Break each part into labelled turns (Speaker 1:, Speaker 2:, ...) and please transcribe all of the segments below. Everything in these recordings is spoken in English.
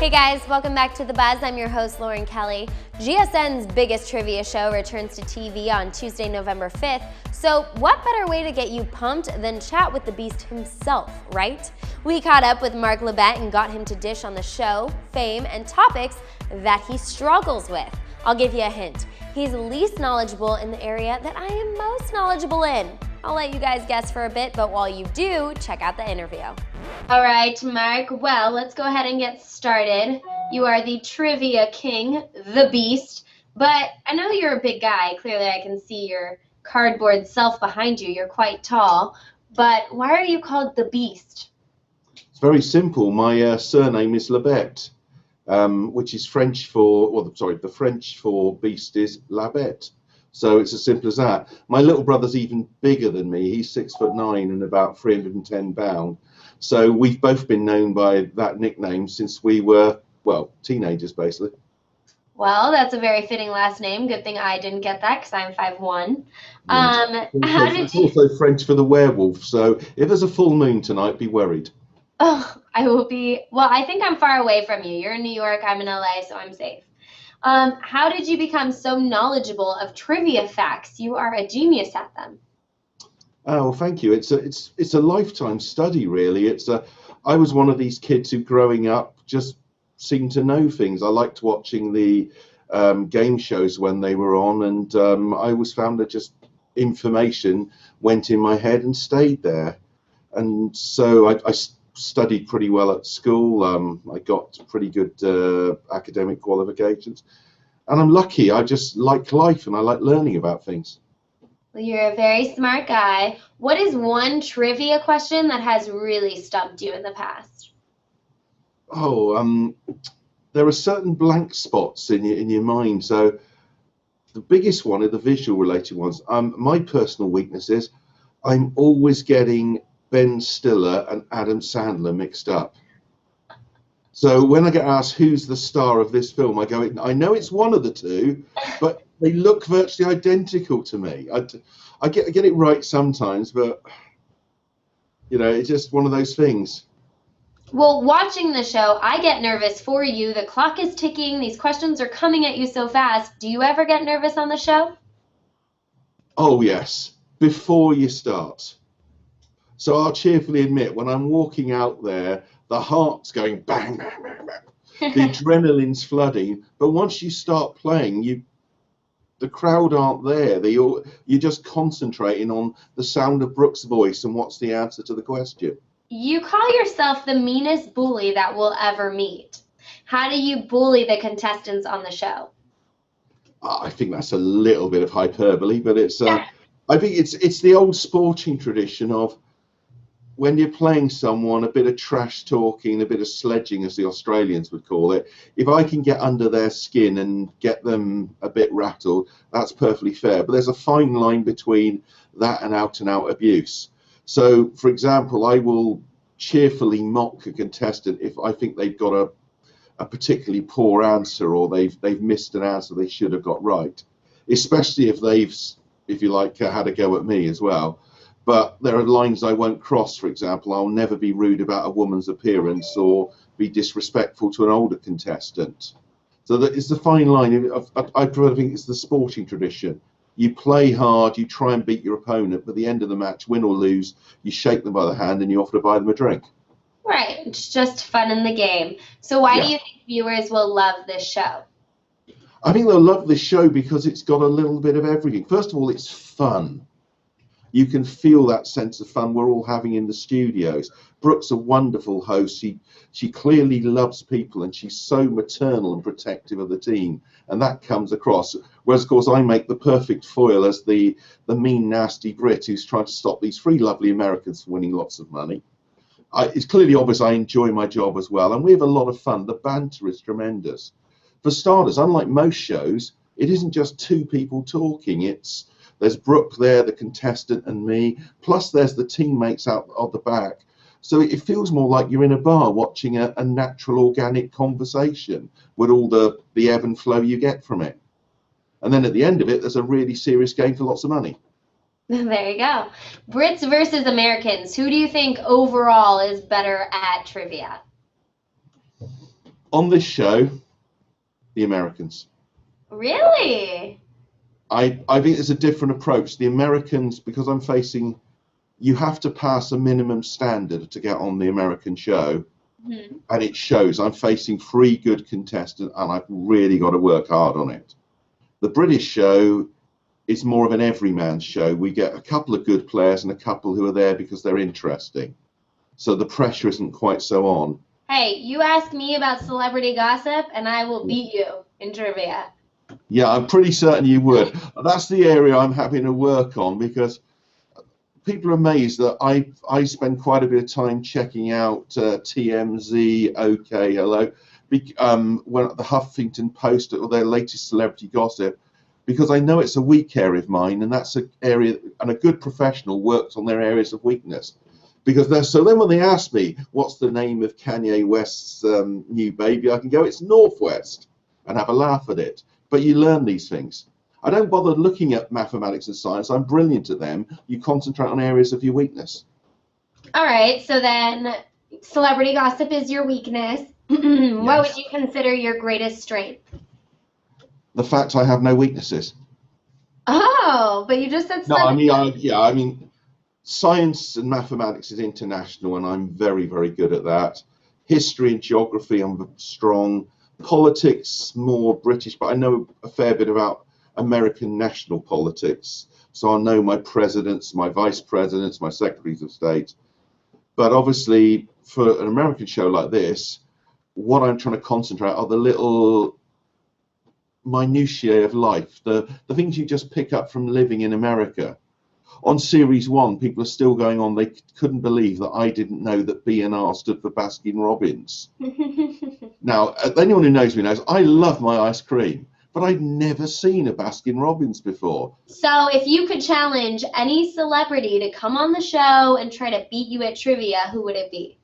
Speaker 1: Hey guys, welcome back to The Buzz. I'm your host, Lauren Kelly. GSN's biggest trivia show returns to TV on Tuesday, November 5th. So what better way to get you pumped than chat with the Beast himself, right? We caught up with Mark Labbett and got him to dish on the show, fame, and topics that he struggles with. I'll give you a hint. He's least knowledgeable in the area that I am most knowledgeable in. I'll let you guys guess for a bit, but while you do, check out the interview. All right, Mark, well, let's go ahead and get started. You are the trivia king, the Beast, but I know you're a big guy. Clearly, I can see your cardboard self behind you. You're quite tall, but why are you called the Beast?
Speaker 2: It's very simple. My surname is Labbett, which is French for, the French for beast is Labbett. So it's as simple as that. My little brother's even bigger than me. He's 6'9" and about 310 pounds. So we've both been known by that nickname since we were, well, teenagers, basically.
Speaker 1: Well, that's a very fitting last name. Good thing I didn't get that because I'm 5'1".
Speaker 2: Yes.
Speaker 1: How did
Speaker 2: It's
Speaker 1: you...
Speaker 2: also French for the werewolf. So if there's a full moon tonight, be worried.
Speaker 1: Oh, I will be. Well, I think I'm far away from you. You're in New York. I'm in LA, so I'm safe. How did you become so knowledgeable of trivia facts? You are a genius at them.
Speaker 2: Oh, well, thank you. It's a lifetime study, really. I was one of these kids who, growing up, just seemed to know things. I liked watching the game shows when they were on, and I always found that just information went in my head and stayed there. And so I studied pretty well at school. I got pretty good academic qualifications, and I'm lucky. I just like life and I like learning about things.
Speaker 1: Well, you're a very smart guy. What is one trivia question that has really stumped you in the past?
Speaker 2: Oh, there are certain blank spots in your mind. So the biggest one are the visual related ones. My personal weakness is I'm always getting Ben Stiller and Adam Sandler mixed up. So when I get asked who's the star of this film, I go, I know it's one of the two, but they look virtually identical to me. I get it right sometimes, but you know, it's just one of those things.
Speaker 1: Well, watching the show, I get nervous for you. The clock is ticking. These questions are coming at you so fast. Do you ever get nervous on the show?
Speaker 2: Oh yes, before you start. So I'll cheerfully admit, when I'm walking out there, the heart's going bang, bang, bang, bang. The adrenaline's flooding. But once you start playing, the crowd aren't there. You're just concentrating on the sound of Brooke's voice and what's the answer to the question.
Speaker 1: You call yourself the meanest bully that we'll ever meet. How do you bully the contestants on the show?
Speaker 2: I think that's a little bit of hyperbole, but I think it's the old sporting tradition of, when you're playing someone, a bit of trash talking, a bit of sledging, as the Australians would call it. If I can get under their skin and get them a bit rattled, that's perfectly fair. But there's a fine line between that and out-and-out abuse. So, for example, I will cheerfully mock a contestant if I think they've got a particularly poor answer, or they've missed an answer they should have got right, especially if they've, if you like, had a go at me as well. But there are lines I won't cross. For example, I'll never be rude about a woman's appearance or be disrespectful to an older contestant. So that is the fine line. I think it's the sporting tradition. You play hard, you try and beat your opponent, but at the end of the match, win or lose, you shake them by the hand and you offer to buy them a drink.
Speaker 1: Right, it's just fun in the game. So why do you think viewers will love this show?
Speaker 2: I think they'll love this show because it's got a little bit of everything. First of all, it's fun. You can feel that sense of fun we're all having in the studios. Brooke's a wonderful host. She clearly loves people, and she's so maternal and protective of the team, and that comes across. Whereas, of course, I make the perfect foil as the mean, nasty Brit who's trying to stop these three lovely Americans from winning lots of money. It's clearly obvious I enjoy my job as well, and we have a lot of fun. The banter is tremendous. For starters, unlike most shows, it isn't just two people talking. There's Brooke there, the contestant, and me, plus there's the teammates out of the back. So it feels more like you're in a bar watching a natural, organic conversation with all the ebb and flow you get from it. And then at the end of it, there's a really serious game for lots of money.
Speaker 1: There you go. Brits versus Americans. Who do you think overall is better at trivia?
Speaker 2: On this show, the Americans.
Speaker 1: Really?
Speaker 2: I think it's a different approach. The Americans, because I'm facing, you have to pass a minimum standard to get on the American show. Mm-hmm. And it shows. I'm facing 3 good contestants, and I've really got to work hard on it. The British show is more of an everyman show. We get a couple of good players and a couple who are there because they're interesting. So the pressure isn't quite so on.
Speaker 1: Hey, you ask me about celebrity gossip, and I will beat you in trivia.
Speaker 2: Yeah, I'm pretty certain you would. That's the area I'm having to work on, because people are amazed that I spend quite a bit of time checking out TMZ, OK, Hello, when the Huffington Post or their latest celebrity gossip, because I know it's a weak area of mine, and that's an area, and a good professional works on their areas of weakness. Because so then when they ask me, what's the name of Kanye West's new baby, I can go, it's Northwest, and have a laugh at it. But you learn these things. I don't bother looking at mathematics and science. I'm brilliant at them. You concentrate on areas of your weakness. All
Speaker 1: right, so then celebrity gossip is your weakness. Yes. What would you consider your greatest strength?
Speaker 2: The fact I have no weaknesses.
Speaker 1: Oh, but you just said celebrity.
Speaker 2: No, I mean, science and mathematics is international, and I'm very, very good at that. History and geography, I'm strong. Politics, more British, but I know a fair bit about American national politics. So I know my presidents, my vice presidents, my secretaries of state. But obviously, for an American show like this, what I'm trying to concentrate are the little minutiae of life, the things you just pick up from living in America. On Series 1, people are still going on, they couldn't believe that I didn't know that B&R stood for Baskin Robbins. Now, anyone who knows me knows I love my ice cream, but I'd never seen a Baskin Robbins before.
Speaker 1: So if you could challenge any celebrity to come on the show and try to beat you at trivia, who would it be?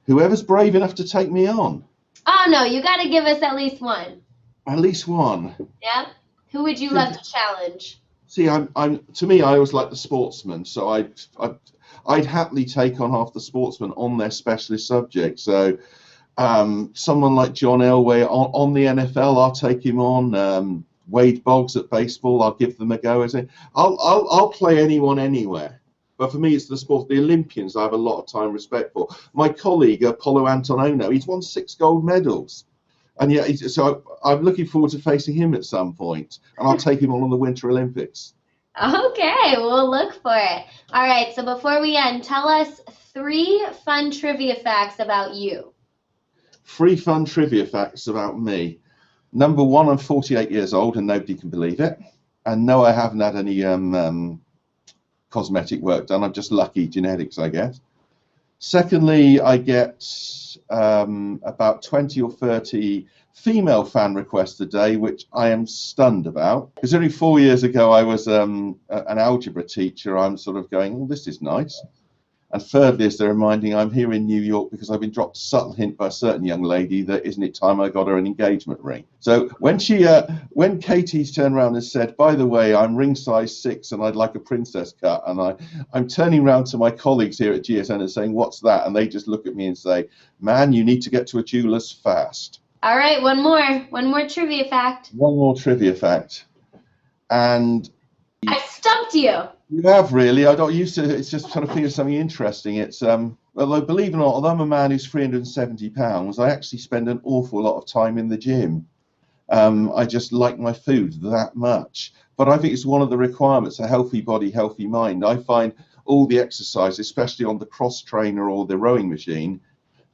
Speaker 2: Whoever's brave enough to take me on.
Speaker 1: Oh, no, you got to give us at least one.
Speaker 2: At least one?
Speaker 1: Yeah. Who would you love to challenge?
Speaker 2: See, to me, I always like the sportsman, so I'd happily take on half the sportsmen on their specialist subject. So someone like John Elway on the NFL, I'll take him on. Wade Boggs at baseball, I'll give them a go. I'll play anyone anywhere. But for me, it's the sport. The Olympians, I have a lot of time respect for. My colleague, Apollo Antonono, he's won 6 gold medals. And yeah, so I'm looking forward to facing him at some point, and I'll take him on the Winter Olympics.
Speaker 1: Okay, we'll look for it. All right, so before we end, tell us 3 fun trivia facts about you.
Speaker 2: 3 fun trivia facts about me. Number 1, I'm 48 years old, and nobody can believe it. And no, I haven't had any cosmetic work done. I'm just lucky genetics, I guess. Secondly, I get about 20 or 30 female fan requests a day, which I am stunned about. Because only 4 years ago I was an algebra teacher. I'm sort of going, oh, this is nice. And thirdly, as they're reminding, I'm here in New York because I've been dropped a subtle hint by a certain young lady that isn't it time I got her an engagement ring. So when Katie turned around and said, by the way, I'm ring size 6 and I'd like a princess cut, and I'm turning around to my colleagues here at GSN and saying, what's that? And they just look at me and say, man, you need to get to a jeweler's fast.
Speaker 1: All right, one more trivia fact.
Speaker 2: One more trivia fact. And
Speaker 1: I stumped you.
Speaker 2: You have really. I don't used to. It's just trying to think of something interesting. It's although believe it or not, although I'm a man who's 370 pounds, I actually spend an awful lot of time in the gym. I just like my food that much. But I think it's one of the requirements: a healthy body, healthy mind. I find all the exercise, especially on the cross trainer or the rowing machine,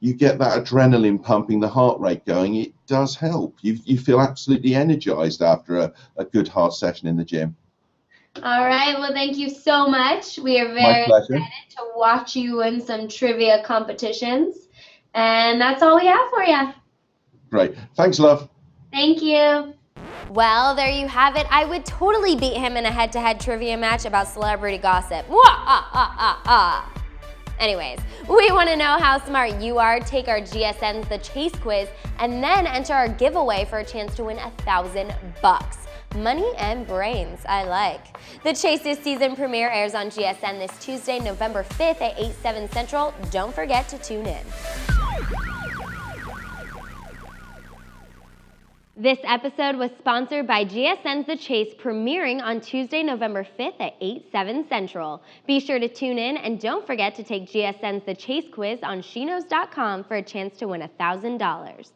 Speaker 2: you get that adrenaline pumping, the heart rate going. It does help. You feel absolutely energized after a good hard session in the gym.
Speaker 1: All right. Well, thank you so much. We are very excited to watch you in some trivia competitions. And that's all we have for you.
Speaker 2: Great. Thanks, love.
Speaker 1: Thank you. Well, there you have it. I would totally beat him in a head-to-head trivia match about celebrity gossip. Anyways, we want to know how smart you are. Take our GSN's The Chase quiz and then enter our giveaway for a chance to win $1,000. Money and brains, I like. The Chase's season premiere airs on GSN this Tuesday, November 5th at 8/7 Central. Don't forget to tune in. This episode was sponsored by GSN's The Chase, premiering on Tuesday, November 5th at 8/7 Central. Be sure to tune in, and don't forget to take GSN's The Chase quiz on sheknows.com for a chance to win $1,000.